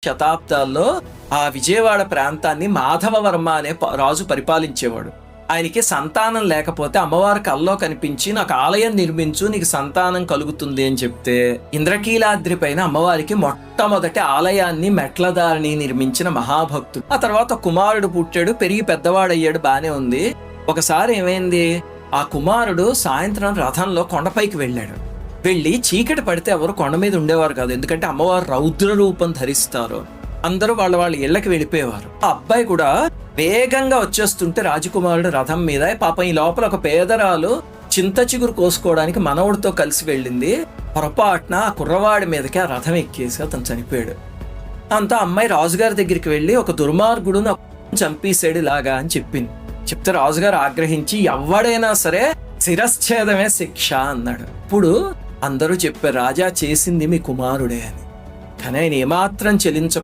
శతాబ్దాల్లో ఆ విజయవాడ ప్రాంతాన్ని మాధవవర్మ అనే రాజు పరిపాలించేవాడు. ఆయనకి సంతానం లేకపోతే అమ్మవారి కల్లో కనిపించి నాకు ఆలయం నిర్మించు, నీకు సంతానం కలుగుతుంది అని చెప్తే ఇంద్రకీలాద్రి పైన అమ్మవారికి మొట్టమొదటి ఆలయాన్ని మెట్లదారిని నిర్మించిన మహాభక్తుడు. ఆ తర్వాత కుమారుడు పుట్టాడు, పెరిగి పెద్దవాడయ్యాడు, బానే ఉంది. ఒకసారి ఏమైంది, ఆ కుమారుడు సాయంత్రం రథంలో కొండపైకి వెళ్ళాడు. వెళ్ళి చీకటి పడితే ఎవరు కొండ మీద ఉండేవారు కాదు, ఎందుకంటే అమ్మవారు రౌద్ర రూపం ధరిస్తారు. అందరూ వాళ్ళ ఇళ్లకి వెళ్ళిపోయేవారు. ఆ అబ్బాయి కూడా వేగంగా వచ్చేస్తుంటే రాజకుమారుడు రథం మీద, పాపం ఈ లోపల ఒక పేదరాలు చింత చిగురు కోసుకోవడానికి మనవుడితో కలిసి వెళ్ళింది. పొరపాటున ఆ కుర్రవాడి మీదకి ఆ రథం ఎక్కేసి అతను చనిపోయాడు. అంతా అమ్మాయి రాజుగారి దగ్గరికి వెళ్ళి ఒక దుర్మార్గుడు నాకు చంపేసాడు ఇలాగా అని చెప్పింది. చెప్తే రాజుగారు ఆగ్రహించి ఎవడైనా సరే శిరశ్ఛేదమే శిక్ష అన్నాడు. ఇప్పుడు అందరూ చెప్పారు రాజా చేసింది మీ కుమారుడే అని. కానీ ఆయన ఏమాత్రం చెలించ